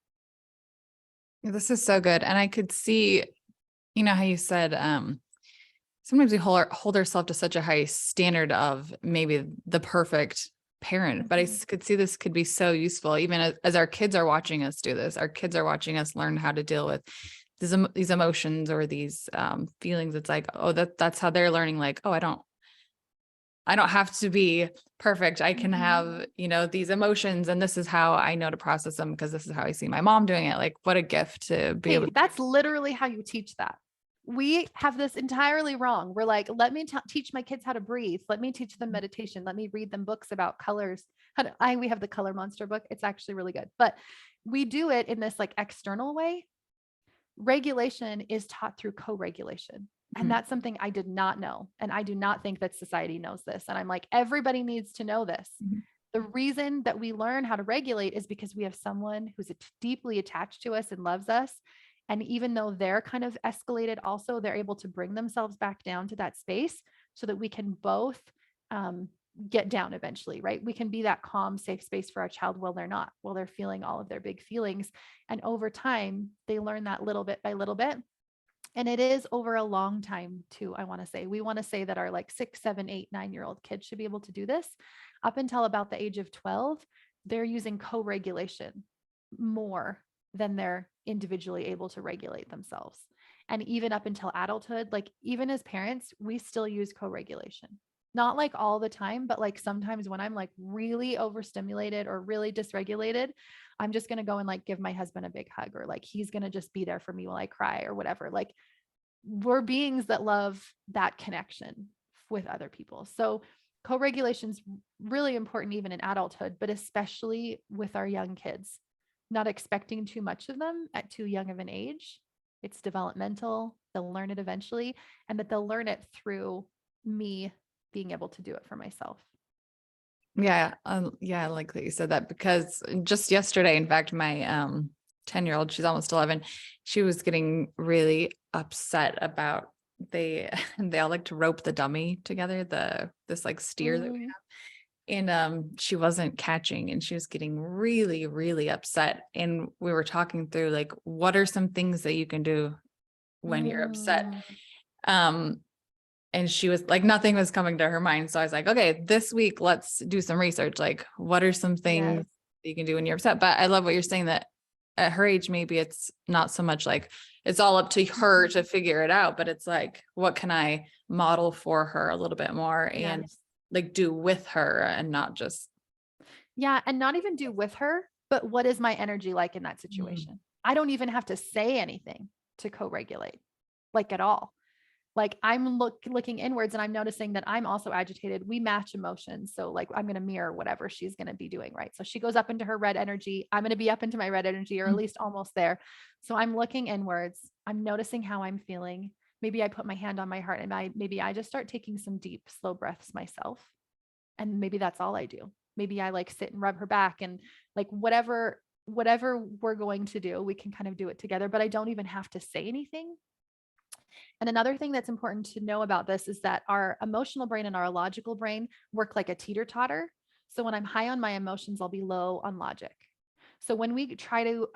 This is so good. And I could see, how you said, sometimes we hold ourselves to such a high standard of maybe the perfect parent, but I could see this could be so useful even as our kids are watching us do this. Our kids are watching us learn how to deal with these emotions or these feelings. It's like, oh, that's how they're learning. Like, oh, I don't have to be perfect. I can have, these emotions, and this is how I know to process them because this is how I see my mom doing it. Like, what a gift to be able to. That's literally how you teach that. We have this entirely wrong. We're like, let me teach my kids how to breathe. Let me teach them meditation. Let me read them books about colors. We have the Color Monster book. It's actually really good, but we do it in this like external way. Regulation is taught through co-regulation. And that's something I did not know. And I do not think that society knows this. And I'm like, everybody needs to know this. The reason that we learn how to regulate is because we have someone who's deeply attached to us and loves us. And even though they're kind of escalated, also, they're able to bring themselves back down to that space so that we can both get down eventually, right? We can be that calm, safe space for our child while they're feeling all of their big feelings. And over time, they learn that little bit by little bit. And it is over a long time too. I want to say, we want to say that our like 6, 7, 8, 9-year-old kids should be able to do this. Up until about the age of 12, they're using co-regulation more than they're individually able to regulate themselves. And even up until adulthood, like even as parents, we still use co-regulation. Not like all the time, but like sometimes when I'm like really overstimulated or really dysregulated, I'm just going to go and like give my husband a big hug, or like he's going to just be there for me while I cry or whatever. Like we're beings that love that connection with other people. So co-regulation is really important even in adulthood, but especially with our young kids, not expecting too much of them at too young of an age. It's developmental. They'll learn it eventually, and that they'll learn it through me being able to do it for myself. Yeah. I like that you said that, because just yesterday, in fact, my 10-year-old, she's almost 11, she was getting really upset about they all like to rope the dummy together, this like steer that we have. And she wasn't catching, and she was getting really, really upset. And we were talking through like, what are some things that you can do when you're upset? And she was like, nothing was coming to her mind. So I was like, okay, this week, let's do some research. Like, what are some things that you can do when you're upset? But I love what you're saying, that at her age, maybe it's not so much like it's all up to her to figure it out, but it's like, what can I model for her a little bit more and like do with her, and not just. Yeah. And not even do with her, but what is my energy like in that situation? I don't even have to say anything to co-regulate, like at all. Like I'm looking inwards and I'm noticing that I'm also agitated. We match emotions. So like I'm going to mirror whatever she's going to be doing. Right. So she goes up into her red energy. I'm going to be up into my red energy, or at least almost there. So I'm looking inwards. I'm noticing how I'm feeling. Maybe I put my hand on my heart, and maybe I just start taking some deep, slow breaths myself. And maybe that's all I do. Maybe I like sit and rub her back, and like whatever we're going to do, we can kind of do it together, but I don't even have to say anything. And another thing that's important to know about this is that our emotional brain and our logical brain work like a teeter-totter. So when I'm high on my emotions, I'll be low on logic. So when we try to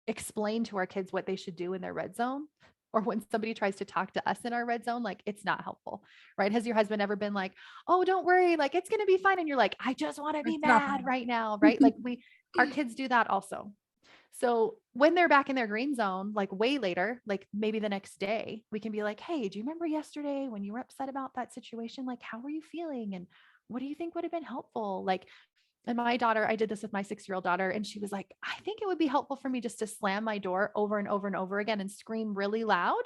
explain to our kids what they should do in their red zone, or when somebody tries to talk to us in our red zone, like it's not helpful, right? Has your husband ever been like, oh, don't worry, like it's going to be fine. And you're like, I just want to be mad right now, right? Like our kids do that also. So when they're back in their green zone, like way later, like maybe the next day, we can be like, hey, do you remember yesterday when you were upset about that situation? Like, how were you feeling? And what do you think would have been helpful? Like, and my daughter, I did this with my 6-year-old daughter, and she was like, I think it would be helpful for me just to slam my door over and over and over again and scream really loud.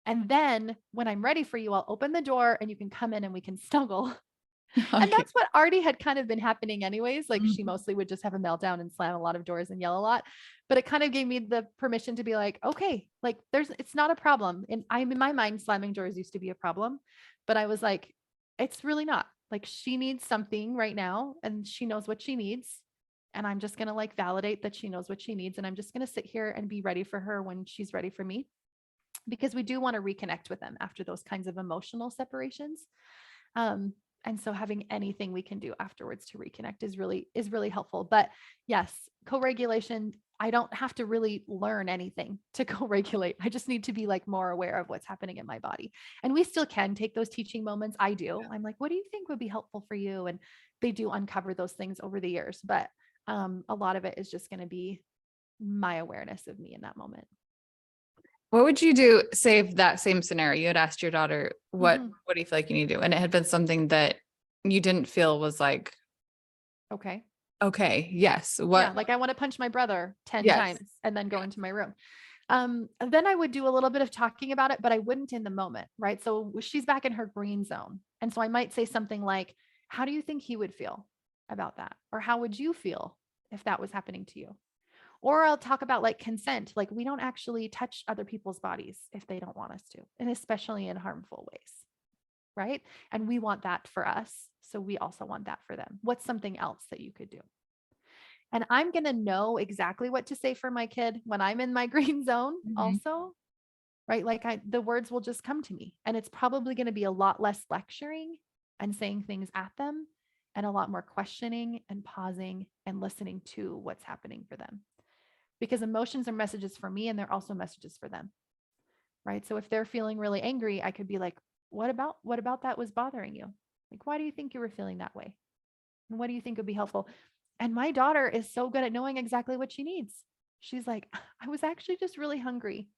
And then when I'm ready for you, I'll open the door and you can come in and we can snuggle. And that's what already had kind of been happening anyways. Like she mostly would just have a meltdown and slam a lot of doors and yell a lot, but it kind of gave me the permission to be like, okay, like it's not a problem. And I'm in my mind, slamming doors used to be a problem, but I was like, it's really not. Like she needs something right now and she knows what she needs. And I'm just going to like validate that she knows what she needs. And I'm just going to sit here and be ready for her when she's ready for me. because we do want to reconnect with them after those kinds of emotional separations. And so having anything we can do afterwards to reconnect is really helpful. But yes, co-regulation, I don't have to really learn anything to co-regulate. I just need to be like more aware of what's happening in my body. And we still can take those teaching moments. I do. I'm like, what do you think would be helpful for you? And they do uncover those things over the years. But a lot of it is just going to be my awareness of me in that moment. What would you do, say if that same scenario, you had asked your daughter, what Mhm. do you feel like you need to do? And it had been something that you didn't feel was like, Okay. okay, yes. Yeah. What? Like I want to punch my brother 10 Yes. times and then go into my room. Then I would do a little bit of talking about it, but I wouldn't in the moment, right? So she's back in her green zone. And so I might say something like, how do you think he would feel about that? Or how would you feel if that was happening to you? Or I'll talk about like consent. Like we don't actually touch other people's bodies if they don't want us to, and especially in harmful ways, right? And we want that for us. So we also want that for them. What's something else that you could do? And I'm going to know exactly what to say for my kid when I'm in my green zone Mhm. also, right? Like the words will just come to me, and it's probably going to be a lot less lecturing and saying things at them, and a lot more questioning and pausing and listening to what's happening for them. Because emotions are messages for me, and they're also messages for them, right? So if they're feeling really angry, I could be like, what about that was bothering you? Like, why do you think you were feeling that way? And what do you think would be helpful? And my daughter is so good at knowing exactly what she needs. She's like, I was actually just really hungry.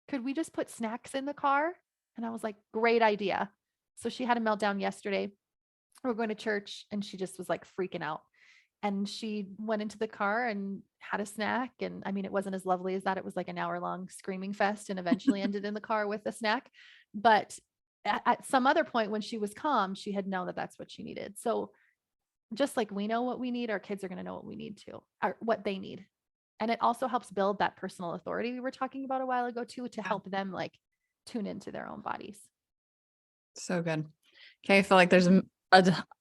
Could we just put snacks in the car? And I was like, great idea. So she had a meltdown yesterday. We're going to church, and she just was like freaking out. And she went into the car and had a snack. And I mean, it wasn't as lovely as that. It was like an hour-long screaming fest, and eventually ended in the car with a snack. But at some other point when she was calm, she had known that that's what she needed. So just like we know what we need, our kids are going to know what we need too, or what they need. And it also helps build that personal authority we were talking about a while ago too, to help them like tune into their own bodies. So good. Okay. I feel like there's a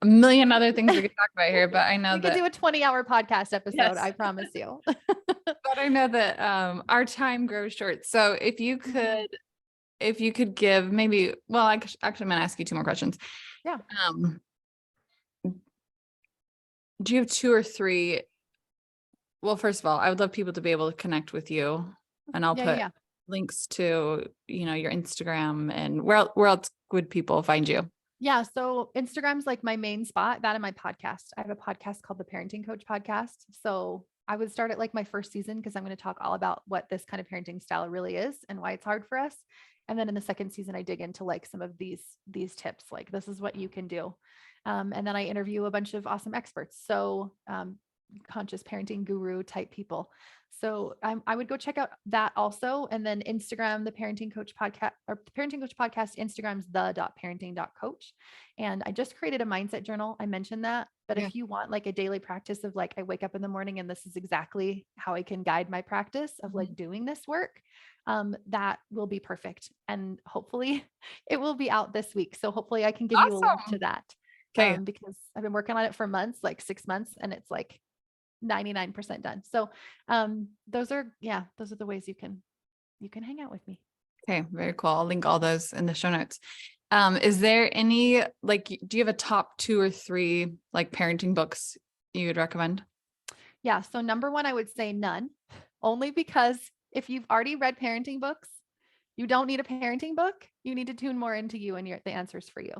million other things we could talk about here, but I know We could that, do a 20-hour podcast episode. yes, I promise you. but I know that our time grows short. So if you could give maybe, well, actually I'm going to ask you two more questions. Yeah. Um, do you have two or three? Well, first of all, I would love people to be able to connect with you, and I'll put Yeah. links to, your Instagram, and where else would people find you? Yeah. So Instagram's like my main spot, that and my podcast. I have a podcast called the Parenting Coach Podcast. So I would start at like my first season, because I'm going to talk all about what this kind of parenting style really is and why it's hard for us. And then in the second season, I dig into like some of these tips, like this is what you can do. And then I interview a bunch of awesome experts. So conscious parenting guru type people. So I would go check out that also. And then Instagram, the Parenting Coach Podcast, or Parenting Coach Podcast, Instagram's the.parenting.coach. And I just created a mindset journal. I mentioned that, but Yeah. if you want like a daily practice of like, I wake up in the morning and this is exactly how I can guide my practice of like doing this work, that will be perfect. And hopefully it will be out this week. So hopefully I can give you a link to Awesome. that. Okay. Because I've been working on it for months, like 6 months, and it's like 99% done. So those are the ways you can hang out with me. Okay. Very cool. I'll link all those in the show notes. Is there any, like, do you have a top 2 or 3 like parenting books you would recommend? Yeah. So number one, I would say none, only because if you've already read parenting books, you don't need a parenting book. You need to tune more into you and the answers for you.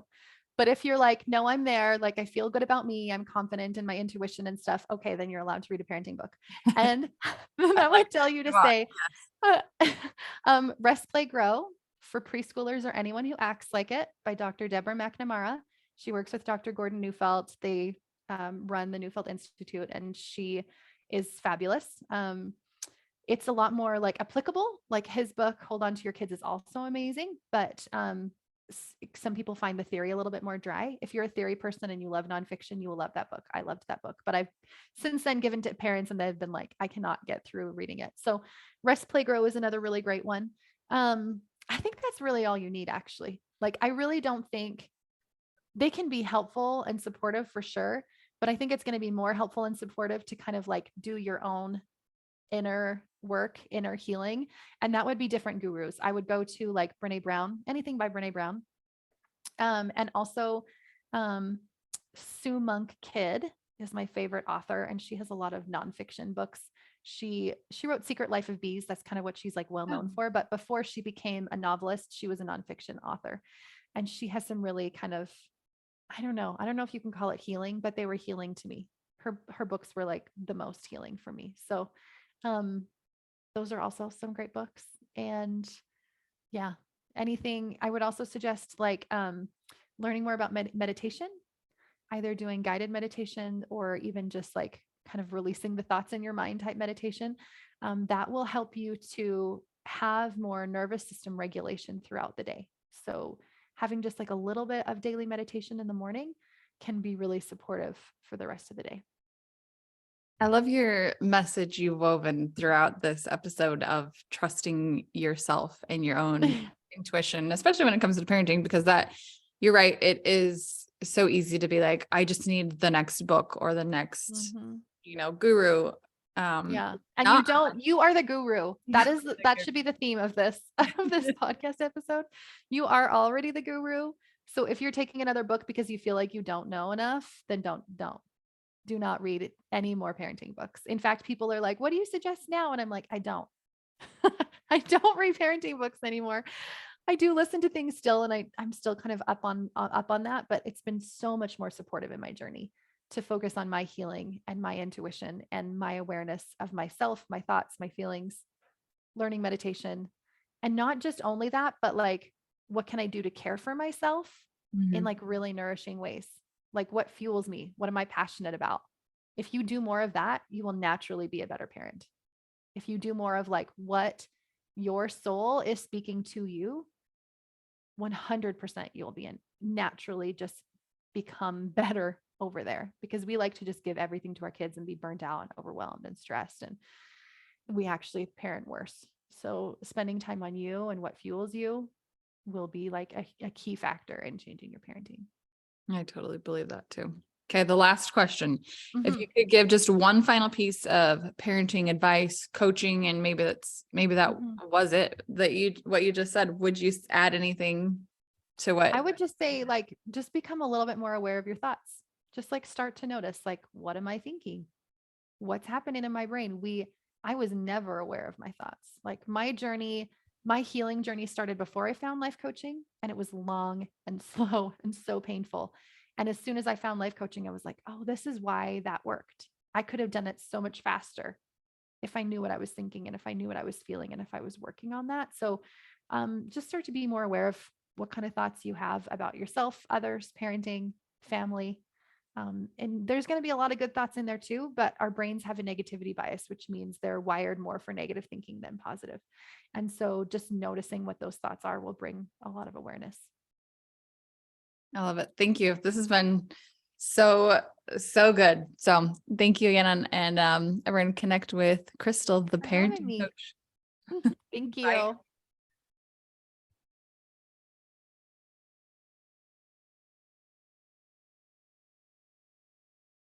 But if you're like, no, I'm there, like I feel good about me, I'm confident in my intuition and stuff, okay, then you're allowed to read a parenting book. And then I would tell you to say, Rest, Play, Grow for preschoolers or anyone who acts like it, by Dr. Deborah McNamara. She works with Dr. Gordon Neufeld. They run the Neufeld Institute, and she is fabulous. It's a lot more like applicable. Like his book, Hold On to Your Kids, is also amazing, but some people find the theory a little bit more dry. If you're a theory person and you love nonfiction, you will love that book. I loved that book, but I've since then given to parents and they've been like, I cannot get through reading it. So Rest, Play, Grow is another really great one. I think that's really all you need, actually. Like, I really don't think they can be helpful and supportive for sure, but I think it's going to be more helpful and supportive to kind of like do your own inner work, inner healing. And that would be different gurus. I would go to like Brene Brown, anything by Brene Brown. And also um, Sue Monk Kidd is my favorite author, and she has a lot of nonfiction books. She wrote Secret Life of Bees. That's kind of what she's like well known for. But before she became a novelist, she was a nonfiction author, and she has some really kind of, I don't know if you can call it healing, but they were healing to me. Her books were like the most healing for me. So those are also some great books. And yeah, anything I would also suggest, like learning more about meditation, either doing guided meditation or even just like kind of releasing the thoughts in your mind type meditation. That will help you to have more nervous system regulation throughout the day. So having just like a little bit of daily meditation in the morning can be really supportive for the rest of the day. I love your message you've woven throughout this episode of trusting yourself and your own intuition, especially when it comes to parenting, because that, you're right. It is so easy to be like, I just need the next book or the next, guru. Yeah. And you are the guru. That should be the theme of this podcast episode. You are already the guru. So if you're taking another book because you feel like you don't know enough, then do not read any more parenting books. In fact, people are like, what do you suggest now? And I'm like, I don't read parenting books anymore. I do listen to things still. And I'm still kind of up on that, but it's been so much more supportive in my journey to focus on my healing and my intuition and my awareness of myself, my thoughts, my feelings, learning meditation. And not just only that, but like, what can I do to care for myself in like really nourishing ways? Like what fuels me? What am I passionate about? If you do more of that, you will naturally be a better parent. If you do more of like what your soul is speaking to you, 100% you'll be naturally just become better over there, because we like to just give everything to our kids and be burnt out and overwhelmed and stressed. And we actually parent worse. So spending time on you and what fuels you will be like a key factor in changing your parenting. I totally believe that too. Okay. The last question, if you could give just one final piece of parenting advice, coaching, and maybe that was it what you just said, would you add anything to what? I would just say, like, just become a little bit more aware of your thoughts. Just like start to notice, like, what am I thinking? What's happening in my brain? I was never aware of my thoughts. Like my healing journey started before I found life coaching, and it was long and slow and so painful. And as soon as I found life coaching, I was like, oh, this is why that worked. I could have done it so much faster if I knew what I was thinking and if I knew what I was feeling and if I was working on that. So just start to be more aware of what kind of thoughts you have about yourself, others, parenting, family. And there's going to be a lot of good thoughts in there too, but our brains have a negativity bias, which means they're wired more for negative thinking than positive. And so just noticing what those thoughts are will bring a lot of awareness. I love it. Thank you. This has been so good. So thank you again. And everyone connect with Crystal, the parenting coach. Thank you. Bye.